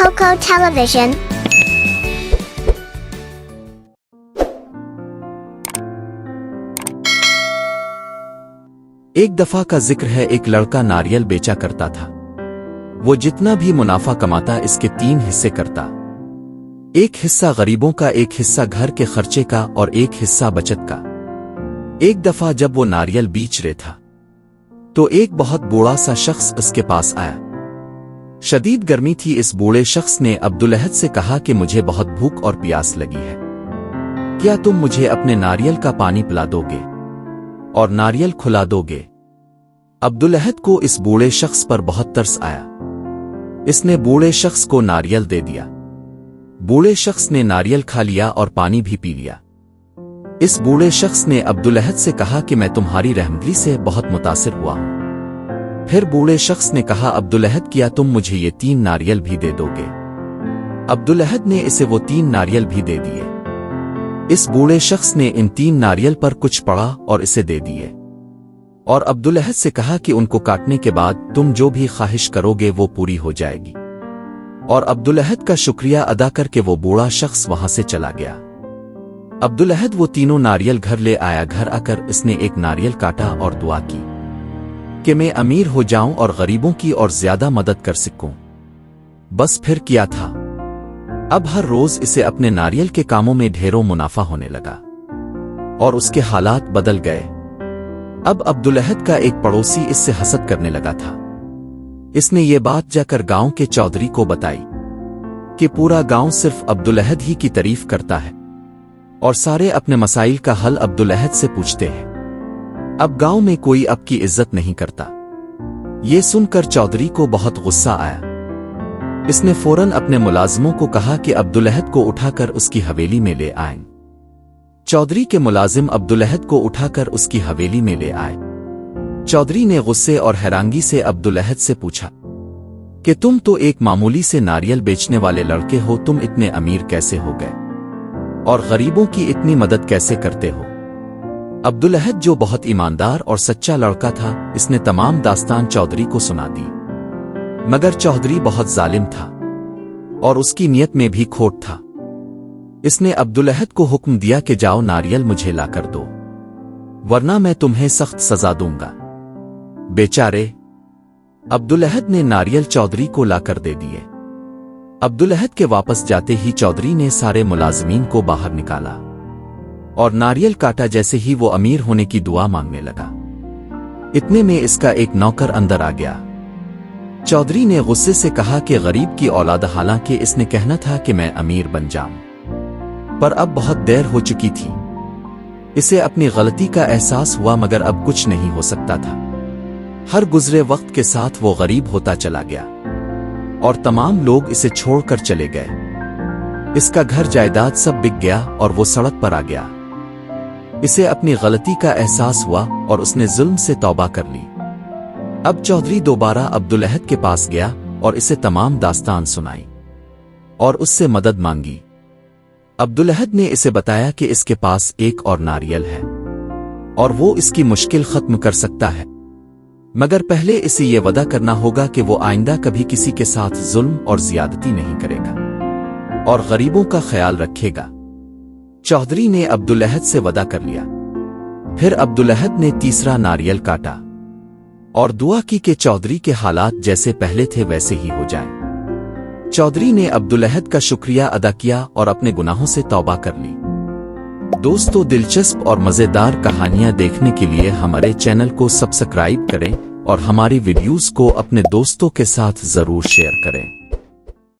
Coco Television. एक दफा का जिक्र है, एक लड़का नारियल बेचा करता था। वो जितना भी मुनाफा कमाता इसके 3 हिस्से करता। एक हिस्सा गरीबों का, एक हिस्सा घर के खर्चे का और एक हिस्सा बचत का। एक दफा जब वो नारियल बेच रहे था तो एक बहुत बूढ़ा सा शख्स उसके पास आया। शदीद गर्मी थी। इस बूढ़े शख्स ने अब्दुलहद से कहा कि मुझे बहुत भूख और प्यास लगी है, क्या तुम मुझे अपने नारियल का पानी पिला दोगे और नारियल खुला दोगे? अब्दुलहद को इस बूढ़े शख्स पर बहुत तरस आया। इसने बूढ़े शख्स को नारियल दे दिया। बूढ़े शख्स ने नारियल खा लिया और पानी भी पी लिया। इस बूढ़े शख्स ने अब्दुलहद से कहा कि मैं तुम्हारी रहमदिली से बहुत मुतासिर हुआ हूं। फिर बूढ़े शख्स ने कहा, अब्दुलहद, क्या तुम मुझे ये 3 नारियल भी दे दोगे? अब्दुलहद ने इसे वो 3 नारियल भी दे दिए। इस बूढ़े शख्स ने इन 3 नारियल पर कुछ पढ़ा और इसे दे दिए और अब्दुलहद से कहा कि उनको काटने के बाद तुम जो भी ख्वाहिश करोगे वो पूरी हो जाएगी। और अब्दुलहद का शुक्रिया अदा करके वो बूढ़ा शख्स वहां से चला गया। अब्दुलहद वो तीनों नारियल घर ले आया। घर आकर इसने एक नारियल काटा और दुआ की कि मैं अमीर हो जाऊं और गरीबों की और ज्यादा मदद कर सकूं। बस फिर किया था। अब हर रोज इसे अपने नारियल के कामों में ढेरों मुनाफा होने लगा और उसके हालात बदल गए। अब अब्दुलहद का एक पड़ोसी इससे हसद करने लगा था। इसने ये बात जाकर गांव के चौधरी को बताई कि पूरा गांव सिर्फ अब्दुलहद ही की तारीफ करता है और सारे अपने मसाइल का हल अब्दुलहद से पूछते हैं। अब गांव में कोई अब की इज्जत नहीं करता। ये सुनकर चौधरी को बहुत गुस्सा आया। इसने फौरन अपने मुलाजिमों को कहा कि अब्दुलहद को उठाकर उसकी हवेली में ले आएं। चौधरी के मुलाजिम अब्दुलहद को उठाकर उसकी हवेली में ले आए। चौधरी ने गुस्से और हैरानगी से अब्दुलहद से पूछा कि तुम तो एक मामूली से नारियल बेचने वाले लड़के हो, तुम इतने अमीर कैसे हो गए और गरीबों की इतनी मदद कैसे करते हो? अब्दुलहद, जो बहुत ईमानदार और सच्चा लड़का था, इसने तमाम दास्तान चौधरी को सुना दी। मगर चौधरी बहुत जालिम था और उसकी नीयत में भी खोट था। इसने अब्दुलहद को हुक्म दिया कि जाओ नारियल मुझे लाकर दो, वरना मैं तुम्हें सख्त सजा दूंगा। बेचारे अब्दुलहद ने नारियल चौधरी को लाकर दे दिए। अब्दुलहद के वापस जाते ही चौधरी ने सारे मुलाजिमीन को बाहर निकाला और नारियल काटा। जैसे ही वो अमीर होने की दुआ मांगने लगा, इतने में इसका एक नौकर अंदर आ गया। चौधरी ने गुस्से से कहा कि गरीब की औलाद, हालांकि इसने कहना था कि मैं अमीर बन जाऊं, पर अब बहुत देर हो चुकी थी। इसे अपनी गलती का एहसास हुआ, मगर अब कुछ नहीं हो सकता था। हर गुजरे वक्त के साथ वो गरीब होता चला गया और तमाम लोग इसे छोड़कर चले गए। इसका घर जायदाद सब बिक गया और वो सड़क पर आ गया। इसे अपनी गलती का एहसास हुआ और उसने जुल्म से तौबा कर ली। अब चौधरी दोबारा अब्दुलहद के पास गया और इसे तमाम दास्तान सुनाई और उससे मदद मांगी। अब्दुलहद ने इसे बताया कि इसके पास एक और नारियल है और वो इसकी मुश्किल खत्म कर सकता है, मगर पहले इसे ये वादा करना होगा कि वो आइंदा कभी किसी के साथ जुल्म और ज्यादती नहीं करेगा और गरीबों का ख्याल रखेगा। चौधरी ने अब्दुलहद से वादा कर लिया। फिर अब्दुलहद ने तीसरा नारियल काटा और दुआ की कि चौधरी के हालात जैसे पहले थे वैसे ही हो जाएं। चौधरी ने अब्दुलहद का शुक्रिया अदा किया और अपने गुनाहों से तौबा कर ली। दोस्तों, दिलचस्प और मजेदार कहानियां देखने के लिए हमारे चैनल को सब्सक्राइब करें और हमारी वीडियोस को अपने दोस्तों के साथ जरूर शेयर करें।